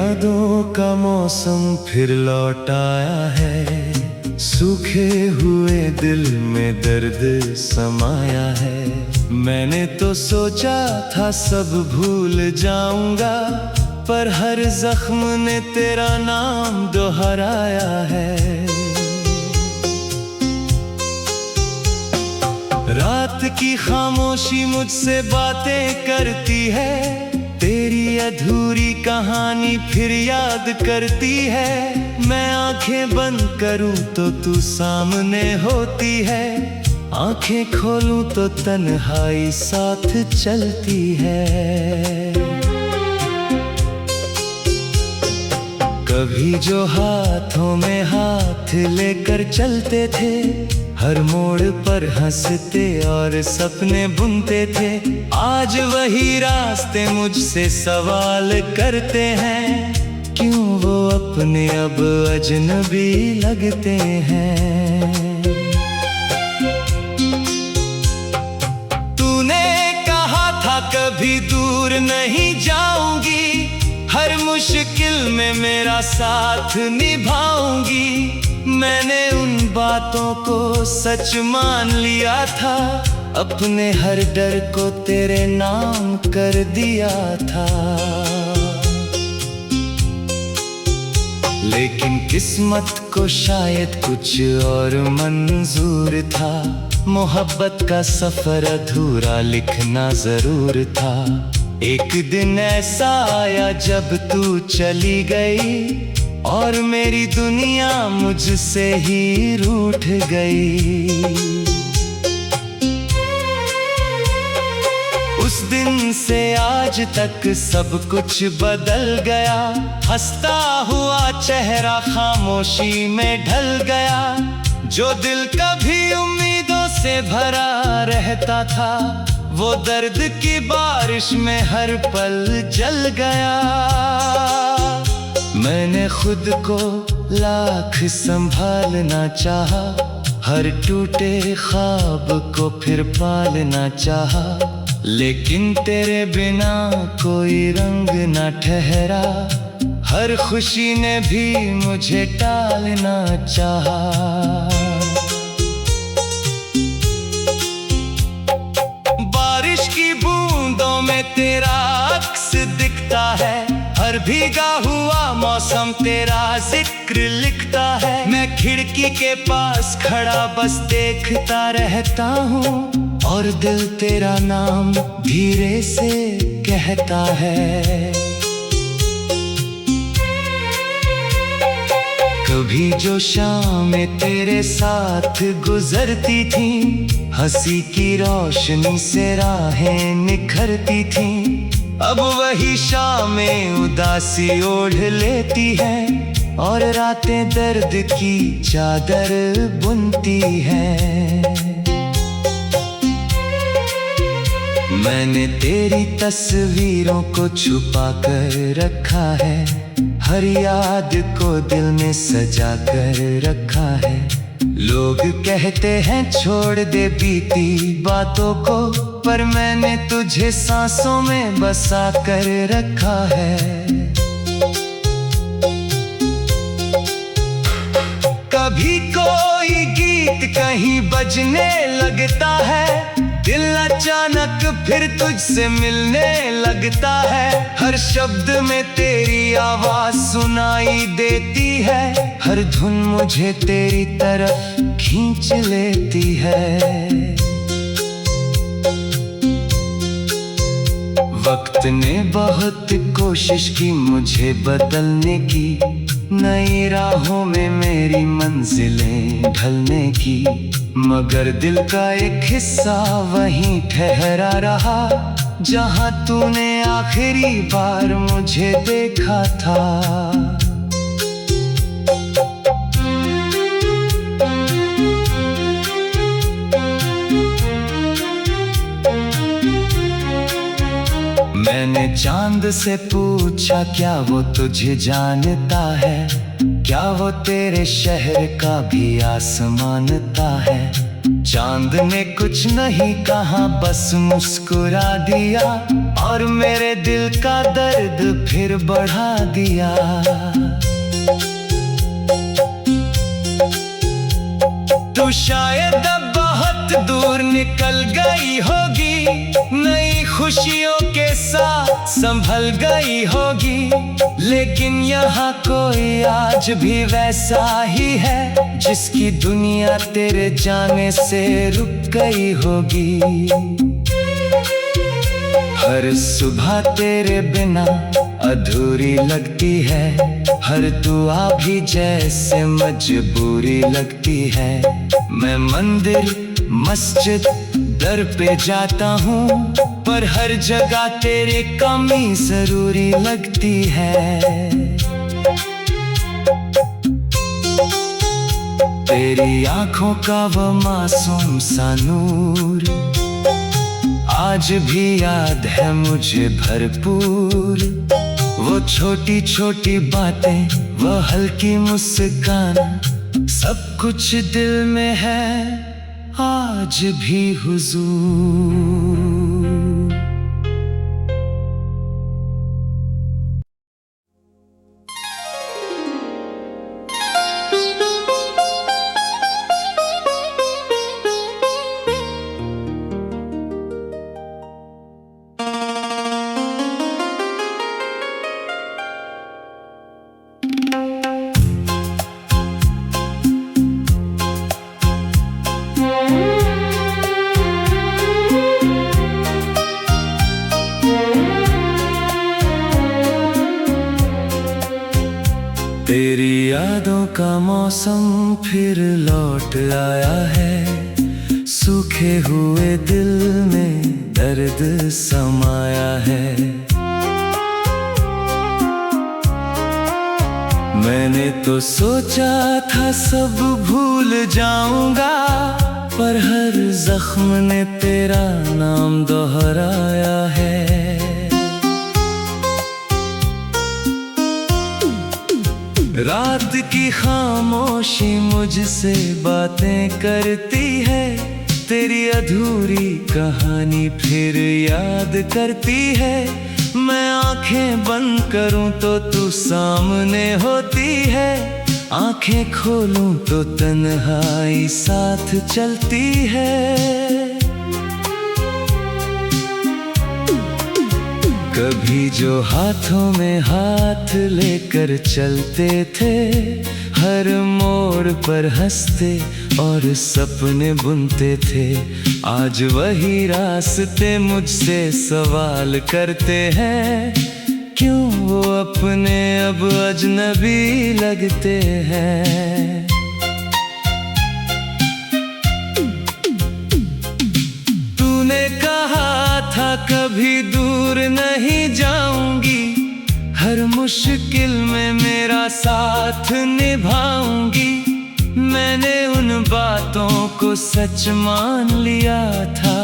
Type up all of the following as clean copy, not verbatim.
यादों का मौसम फिर लौट आया है, सूखे हुए दिल में दर्द समाया है। मैंने तो सोचा था सब भूल जाऊंगा, पर हर जख्म ने तेरा नाम दोहराया है। रात की खामोशी मुझसे बातें करती है, तेरी अधूरी कहानी फिर याद करती है। मैं आंखें बंद करूं तो तू सामने होती है, आंखें खोलूं तो तन्हाई साथ चलती है। कभी जो हाथों में हाथ लेकर चलते थे, हर मोड़ पर हंसते और सपने बुनते थे, आज वही रास्ते मुझसे सवाल करते हैं। क्यों वो अपने अब अजनबी लगते हैं। तूने कहा था कभी दूर नहीं जाऊंगी, हर मुश्किल में मेरा साथ निभाऊंगी। मैंने उन बातों को सच मान लिया था, अपने हर डर को तेरे नाम कर दिया था। लेकिन किस्मत को शायद कुछ और मंजूर था, मोहब्बत का सफर अधूरा लिखना जरूर था। एक दिन ऐसा आया जब तू चली गई, और मेरी दुनिया मुझसे ही रूठ गई। उस दिन से आज तक सब कुछ बदल गया, हंसता हुआ चेहरा खामोशी में ढल गया। जो दिल कभी उम्मीदों से भरा रहता था, वो दर्द की बारिश में हर पल जल गया। मैंने खुद को लाख संभालना चाहा, हर टूटे ख्वाब को फिर पालना चाहा, लेकिन तेरे बिना कोई रंग न ठहरा, हर खुशी ने भी मुझे टालना चाहा। बारिश की बूंदों में तेरा अक्स दिखता है, हर भीगा हुआ मौसम तेरा जिक्र लिखता है। मैं खिड़की के पास खड़ा बस देखता रहता हूँ, और दिल तेरा नाम धीरे से कहता है। कभी जो शामें तेरे साथ गुजरती थी, हंसी की रोशनी से राहें निखरती थी, अब वही शामें उदासी ओढ़ लेती हैं, और रातें दर्द की चादर बुनती हैं। मैंने तेरी तस्वीरों को छुपा कर रखा है, हर याद को दिल में सजा कर रखा है। लोग कहते हैं छोड़ दे बीती बातों को, पर मैंने तुझे सांसों में बसा कर रखा है। कभी कोई गीत कहीं बजने लगता है, दिल अचानक फिर तुझसे मिलने लगता है। हर शब्द में तेरी आवाज सुनाई देती है, हर धुन मुझे तेरी तरफ खींच लेती है। वक्त ने बहुत कोशिश की मुझे बदलने की, नई राहों में मेरी मंजिलें ढलने की, मगर दिल का एक हिस्सा वहीं ठहरा रहा, जहां तूने आखिरी बार मुझे देखा था। मैंने चांद से पूछा क्या वो तुझे जानता है, क्या वो तेरे शहर का भी आसमानता है। चांद ने कुछ नहीं कहा, बस मुस्कुरा दिया और मेरे दिल का दर्द फिर बढ़ा दिया। तू शायद अब बहुत दूर निकल गई होगी, नई खुशियों के साथ संभल गई होगी, लेकिन यहाँ कोई आज भी वैसा ही है जिसकी दुनिया तेरे जाने से रुक गई होगी। हर सुबह तेरे बिना अधूरी लगती है, हर दुआ भी जैसे मजबूरी लगती है। मैं मंदिर मस्जिद दर पे जाता हूँ, पर हर जगह तेरी कमी जरूरी लगती है। तेरी आंखों का वो मासूम सा नूर आज भी याद है मुझे भरपूर। वो छोटी छोटी बातें, वो हल्की मुस्कान, सब कुछ दिल में है आज भी हुजूर। तेरी यादों का मौसम फिर लौट आया है, सूखे हुए दिल में दर्द समाया है। मैंने तो सोचा था सब भूल जाऊंगा, पर हर जख्म ने तेरा नाम दोहराया है। रात की खामोशी मुझसे बातें करती है, तेरी अधूरी कहानी फिर याद करती है। मैं आंखें बंद करूं तो तू सामने होती है, आंखें खोलूं तो तन्हाई साथ चलती है। कभी जो हाथों में हाथ लेकर चलते थे, हर मोड़ पर हंसते और सपने बुनते थे, आज वही रास्ते मुझसे सवाल करते हैं, क्यों वो अपने अब अजनबी लगते हैं। तूने कहा था कभी दूर नहीं जाऊंगी, हर मुश्किल में मेरा साथ निभाऊंगी। मैंने उन बातों को सच मान लिया था,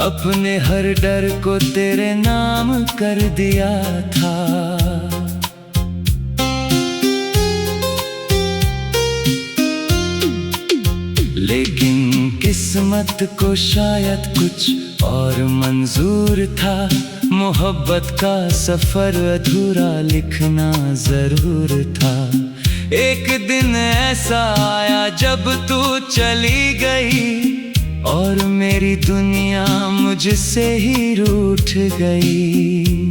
अपने हर डर को तेरे नाम कर दिया था। लेकिन किस्मत को शायद कुछ और मंजूर था, मोहब्बत का सफर अधूरा लिखना जरूर था। एक दिन ऐसा आया जब तू चली गई, और मेरी दुनिया मुझसे ही रूठ गई।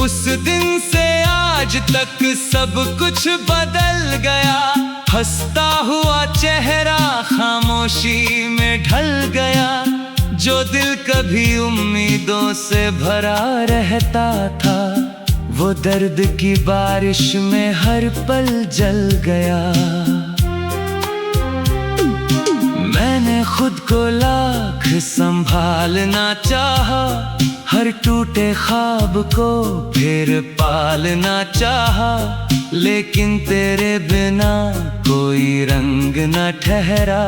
उस दिन से आज तक सब कुछ बदल गया, हंसता हुआ चेहरा खामोशी में ढल गया। जो दिल कभी उम्मीदों से भरा रहता था, वो दर्द की बारिश में हर पल जल गया। मैंने खुद को लाख संभालना चाहा, हर टूटे ख्वाब को फिर पालना चाहा, लेकिन तेरे बिना कोई रंग न ठहरा।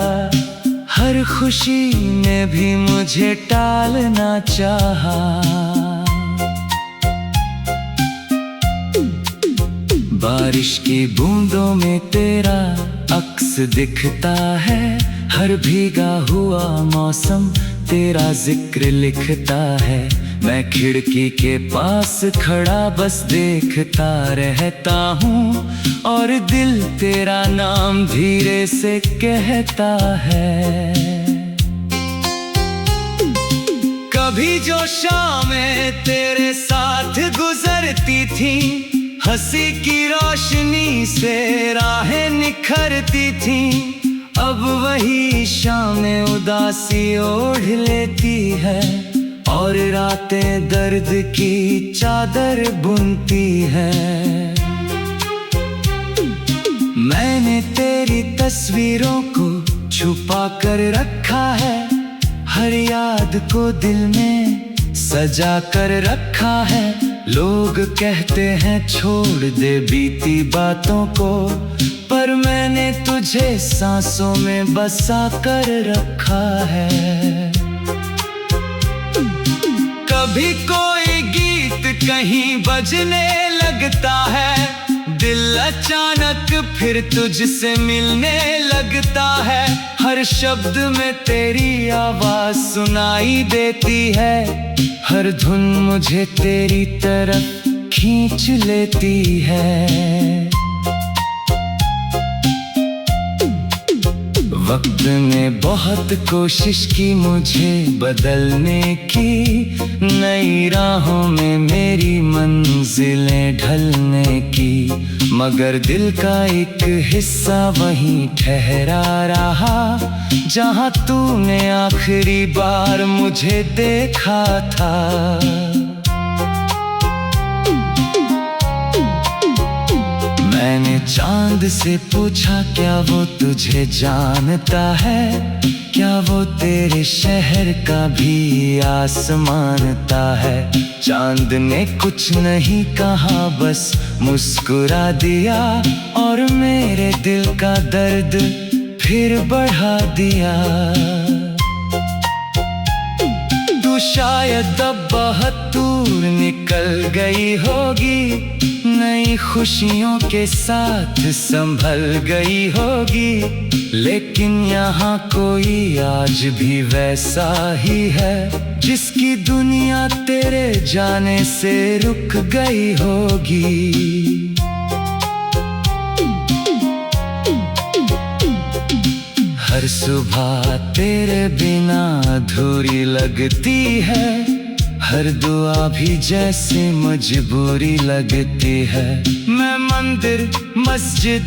हर खुशी ने भी मुझे टालना चाहा। बारिश की बूंदों में तेरा अक्स दिखता है, हर भीगा हुआ मौसम तेरा जिक्र लिखता है। मैं खिड़की के पास खड़ा बस देखता रहता हूँ, और दिल तेरा नाम धीरे से कहता है। कभी जो शामें तेरे साथ गुजरती थी, हंसी की रोशनी से राहें निखरती थी, अब वही शामें उदासी ओढ़ लेती है, और रातें दर्द की चादर बुनती है। मैंने तेरी तस्वीरों को छुपा कर रखा है, हर याद को दिल में सजा कर रखा है। लोग कहते हैं छोड़ दे बीती बातों को, पर मैंने तुझे सांसों में बसा कर रखा है। कभी कोई गीत कहीं बजने लगता है, दिल अचानक फिर तुझसे मिलने लगता है। हर शब्द में तेरी आवाज सुनाई देती है, हर धुन मुझे तेरी तरफ खींच लेती है। वक्त ने बहुत कोशिश की मुझे बदलने की, नई राहों में मेरी मंजिलें ढलने की, मगर दिल का एक हिस्सा वहीं ठहरा रहा, जहां तूने आखिरी बार मुझे देखा था। मैंने चांद से पूछा क्या वो तुझे जानता है, क्या वो तेरे शहर का भी आसमानता है। चांद ने कुछ नहीं कहा, बस मुस्कुरा दिया, और मेरे दिल का दर्द फिर बढ़ा दिया। तू शायद अब बहुत दूर निकल गई होगी, नई खुशियों के साथ संभल गई होगी, लेकिन यहाँ कोई आज भी वैसा ही है, जिसकी दुनिया तेरे जाने से रुक गई होगी। हर सुबह तेरे बिना अधूरी लगती है, हर दुआ भी जैसे मजबूरी लगती है। मैं मंदिर मस्जिद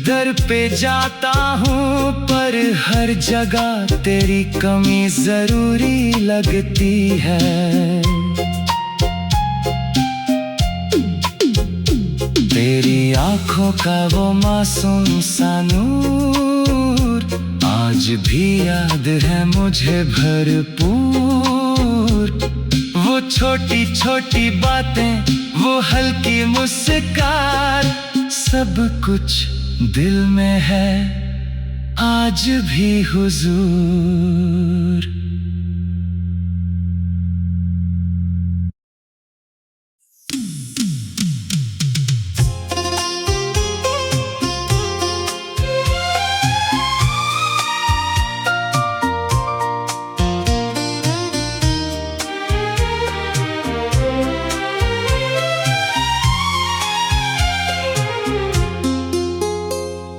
दर पे जाता हूँ, पर हर जगह तेरी कमी जरूरी लगती है। तेरी आंखों का वो मासूम सा नूर आज भी याद है मुझे भरपूर। वो छोटी छोटी बातें, वो हल्की मुस्कान, सब कुछ दिल में है आज भी हुजूर।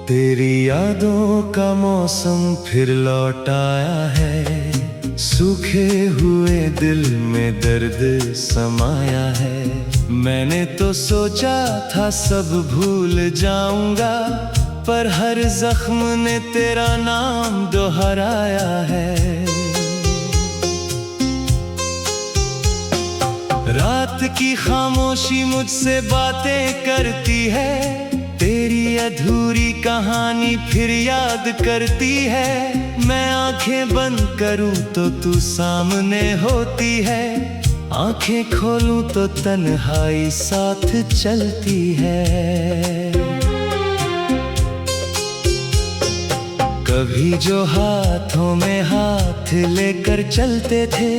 तेरी यादों का मौसम फिर लौट आया है, सूखे हुए दिल में दर्द समाया है। मैंने तो सोचा था सब भूल जाऊंगा, पर हर जख्म ने तेरा नाम दोहराया है। रात की खामोशी मुझसे बातें करती है, तेरी अधूरी कहानी फिर याद करती है। मैं आंखें बंद करूं तो तू सामने होती है, आंखें खोलूं तो तन्हाई साथ चलती है। कभी जो हाथों में हाथ लेकर चलते थे,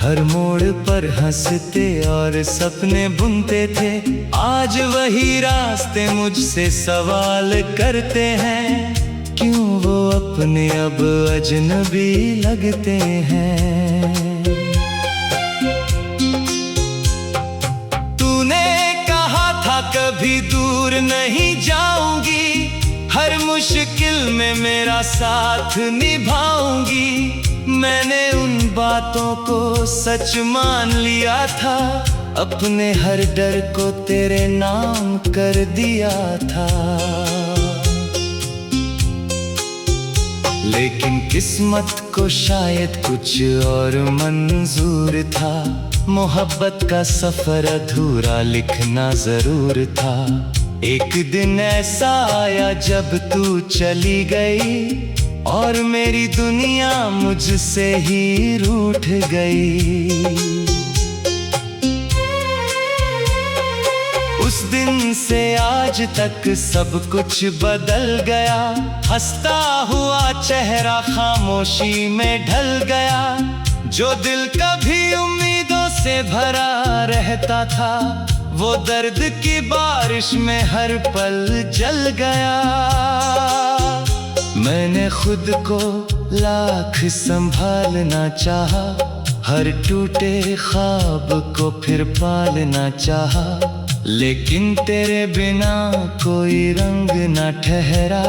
हर मोड़ पर हंसते और सपने बुनते थे। आज वही रास्ते मुझसे सवाल करते हैं, क्यों वो अपने अब अजनबी लगते हैं। तूने कहा था कभी दूर नहीं जाऊंगी, हर मुश्किल में मेरा साथ निभाऊंगी। मैंने उन बातों को सच मान लिया था, अपने हर डर को तेरे नाम कर दिया था। लेकिन किस्मत को शायद कुछ और मंजूर था, मोहब्बत का सफर अधूरा लिखना जरूर था। एक दिन ऐसा आया जब तू चली गई, और मेरी दुनिया मुझसे ही रूठ गई। उस दिन से आज तक सब कुछ बदल गया, हंसता हुआ चेहरा खामोशी में ढल गया। जो दिल कभी उम्मीदों से भरा रहता था, वो दर्द की बारिश में हर पल जल गया। मैंने खुद को लाख संभालना चाहा, हर टूटे ख्वाब को फिर पालना चाहा। लेकिन तेरे बिना कोई रंग न ठहरा,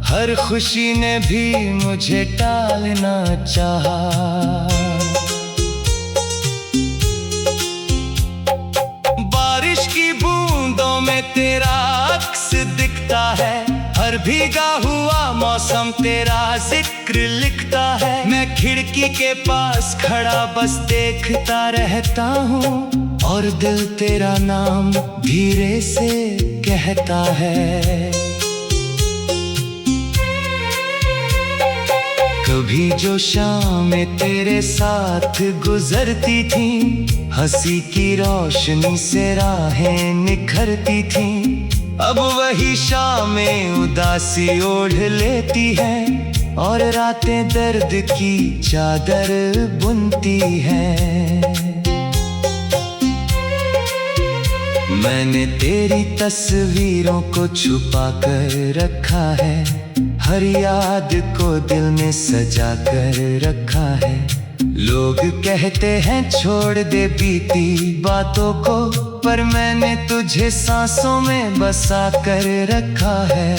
हर खुशी ने भी मुझे टालना चाहा। बारिश की बूंदों में तेरा अक्स दिखता है, हर भीगा हुआ मौसम तेरा जिक्र लिखता है। मैं खिड़की के पास खड़ा बस देखता रहता हूँ, और दिल तेरा नाम धीरे से कहता है। कभी जो शामें तेरे साथ गुजरती थी, हंसी की रोशनी से राहें निखरती थी। अब वही शामें उदासी ओढ़ लेती हैं, और रातें दर्द की चादर बुनती हैं। मैंने तेरी तस्वीरों को छुपा कर रखा है, हर याद को दिल में सजा कर रखा है। लोग कहते हैं छोड़ दे बीती बातों को, पर मैंने तुझे सांसों में बसा कर रखा है।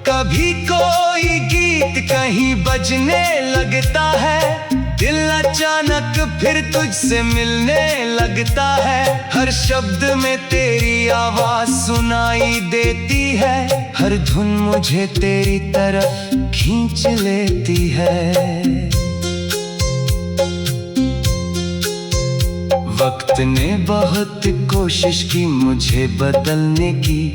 कभी कोई गीत कहीं बजने लगता है, दिल अचानक फिर तुझसे मिलने लगता है। हर शब्द में तेरी आवाज सुनाई देती है, हर धुन मुझे तेरी तरफ खींच लेती है। वक्त ने बहुत कोशिश की मुझे बदलने की,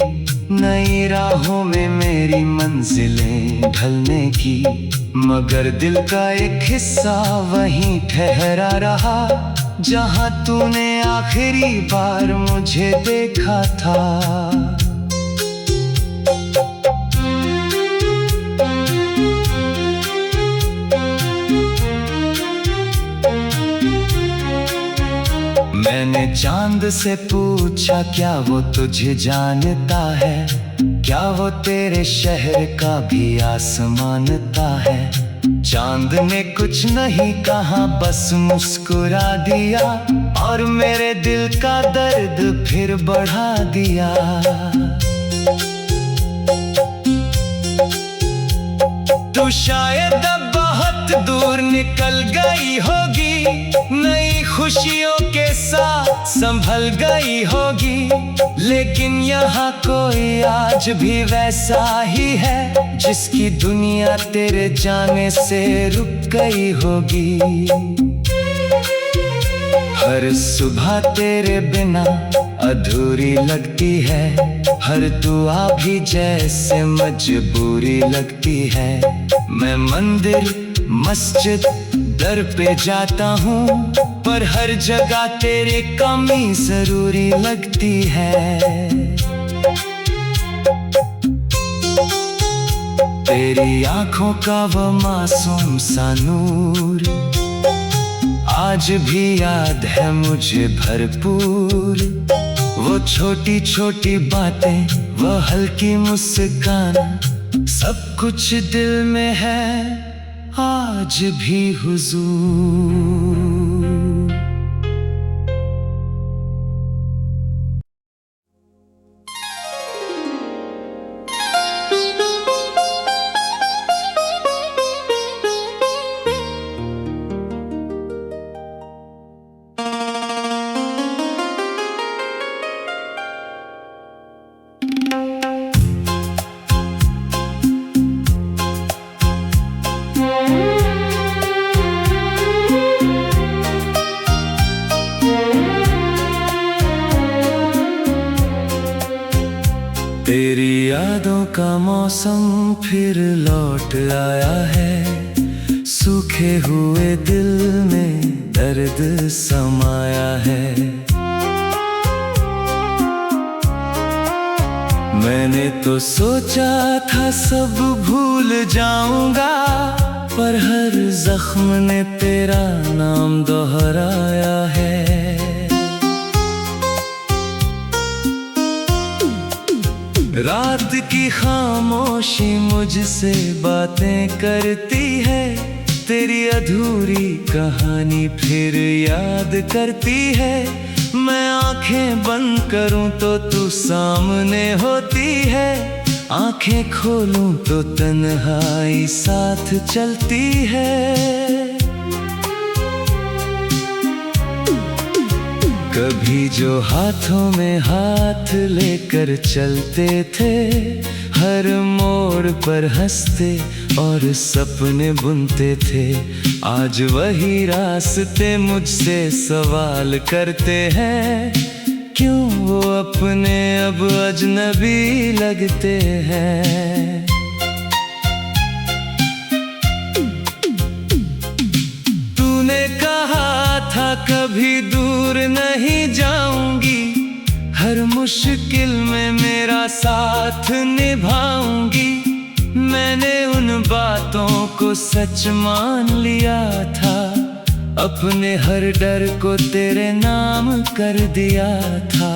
नई राहों में मेरी मंजिलें ढलने की। मगर दिल का एक हिस्सा वहीं ठहरा रहा, जहां तूने आखिरी बार मुझे देखा था। मैंने चांद से पूछा क्या वो तुझे जानता है, क्या वो तेरे शहर का भी आसमानता है। चांद ने कुछ नहीं कहा, बस मुस्कुरा दिया, और मेरे दिल का दर्द फिर बढ़ा दिया। तू शायद अब बहुत दूर निकल गई होगी, नई खुशियों के साथ संभल गई होगी। लेकिन यहाँ कोई आज भी वैसा ही है, जिसकी दुनिया तेरे जाने से रुक गई होगी। हर सुबह तेरे बिना अधूरी लगती है, हर दुआ भी जैसे मजबूरी लगती है। मैं मंदिर मस्जिद दर पे जाता हूँ, पर हर जगह तेरी कमी जरूरी लगती है। तेरी आंखों का वो मासूम सा नूर आज भी याद है मुझे भरपूर। वो छोटी छोटी बातें, वो हल्की मुस्कान, सब कुछ दिल में है आज भी हुजूर। तेरी यादों का मौसम फिर लौट आया है, सूखे हुए दिल में दर्द समाया है। मैंने तो सोचा था सब भूल जाऊंगा, पर हर जख्म ने तेरा नाम दोहराया है। रात की खामोशी मुझसे बातें करती है, तेरी अधूरी कहानी फिर याद करती है। मैं आंखें बंद करूं तो तू सामने होती है, आंखें खोलूं तो तन्हाई साथ चलती है। कभी जो हाथों में हाथ लेकर चलते थे, हर मोड़ पर हंसते और सपने बुनते थे, आज वही रास्ते मुझसे सवाल करते हैं, क्यों वो अपने अब अजनबी लगते हैं। तूने कहा था कभी दूर नहीं जाऊंगी, हर मुश्किल में मेरा साथ निभाऊंगी। मैंने उन बातों को सच मान लिया था, अपने हर डर को तेरे नाम कर दिया था।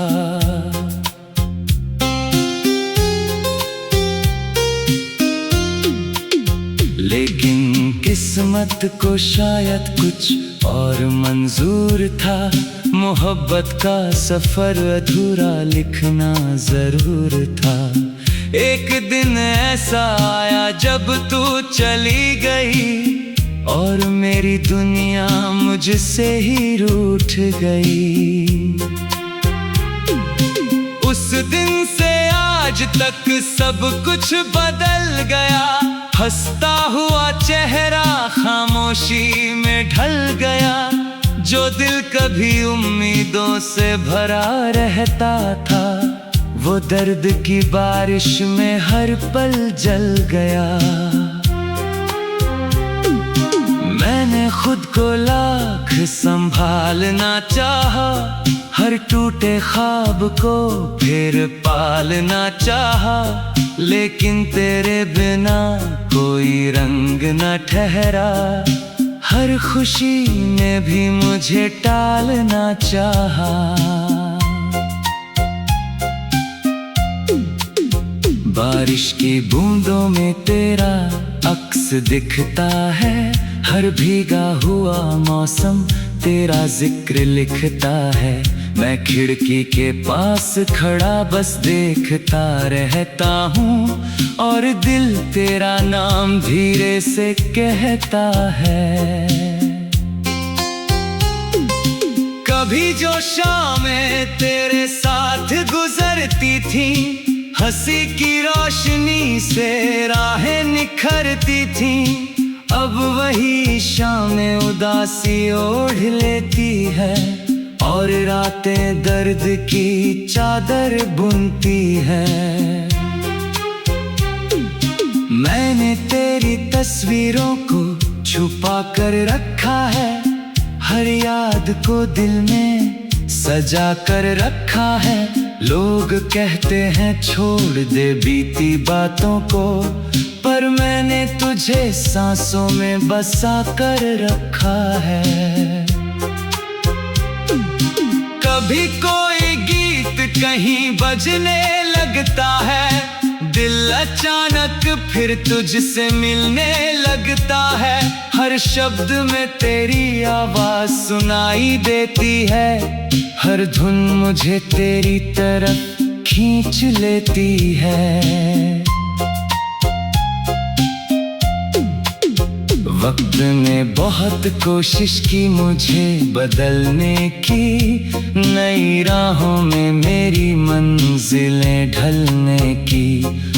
लेकिन किस्मत को शायद कुछ और मंजूर था, मोहब्बत का सफर अधूरा लिखना जरूर था। एक दिन ऐसा आया जब तू चली गई, और मेरी दुनिया मुझसे ही रूठ गई। उस दिन से आज तक सब कुछ बदल गया, हंसता हुआ चेहरा खामोशी में ढल गया। जो दिल कभी उम्मीदों से भरा रहता था, वो दर्द की बारिश में हर पल जल गया। मैंने खुद को लाख संभालना चाहा, हर टूटे ख्वाब को फिर पालना चाहा, लेकिन तेरे बिना कोई रंग न ठहरा। हर खुशी ने भी मुझे टालना चाहा। बारिश की बूंदों में तेरा अक्स दिखता है, हर भीगा हुआ मौसम तेरा जिक्र लिखता है। मैं खिड़की के पास खड़ा बस देखता रहता हूँ, और दिल तेरा नाम धीरे से कहता है। कभी जो शामें तेरे साथ गुजरती थी, हंसी की रोशनी से राहें निखरती थी, अब वही शामें उदासी ओढ़ लेती है, और रातें दर्द की चादर बुनती है। मैंने तेरी तस्वीरों को छुपा कर रखा है, हर याद को दिल में सजा कर रखा है, लोग कहते हैं छोड़ दे बीती बातों को, पर मैंने तुझे सांसों में बसा कर रखा है। कभी कोई गीत कहीं बजने लगता है, दिल अचानक फिर तुझसे मिलने लगता है। हर शब्द में तेरी आवाज सुनाई देती है, हर धुन मुझे तेरी तरफ खींच लेती है। वक्त ने बहुत कोशिश की मुझे बदलने की, नई राहों में मेरी मंजिलें ढलने की,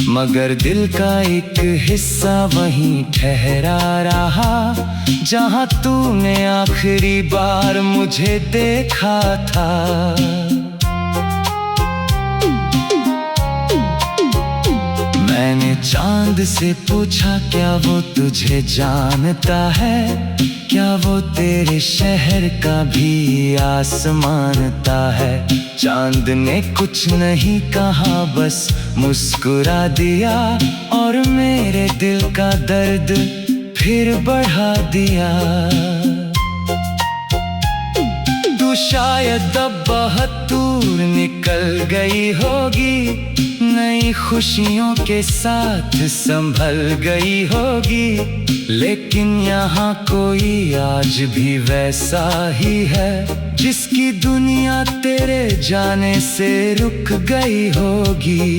मगर दिल का एक हिस्सा वहीं ठहरा रहा, जहां तूने आखिरी बार मुझे देखा था। मैंने चांद से पूछा क्या वो तुझे जानता है, क्या वो तेरे शहर का भी आसमानता है। चांद ने कुछ नहीं कहा, बस मुस्कुरा दिया और मेरे दिल का दर्द फिर बढ़ा दिया। तू शायद अब बहुत दूर निकल गई होगी, नई खुशियों के साथ संभल गई होगी, लेकिन यहाँ कोई आज भी वैसा ही है, जिसकी दुनिया तेरे जाने से रुक गई होगी।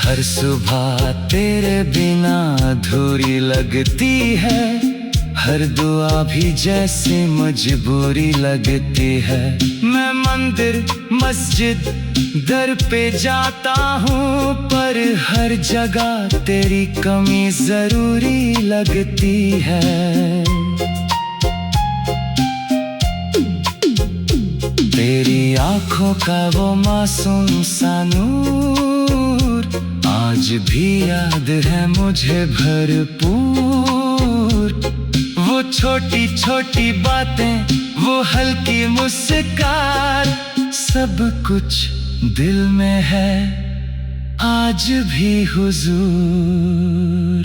हर सुबह तेरे बिना अधूरी लगती है, हर दुआ भी जैसे मजबूरी लगती है। मैं मंदिर मस्जिद दर पे जाता हूँ, पर हर जगह तेरी कमी जरूरी लगती है। तेरी आंखों का वो मासूम सा नूर आज भी याद है मुझे भरपूर। वो छोटी छोटी बातें, वो हल्की मुस्कान, सब कुछ दिल में है आज भी हुजूर।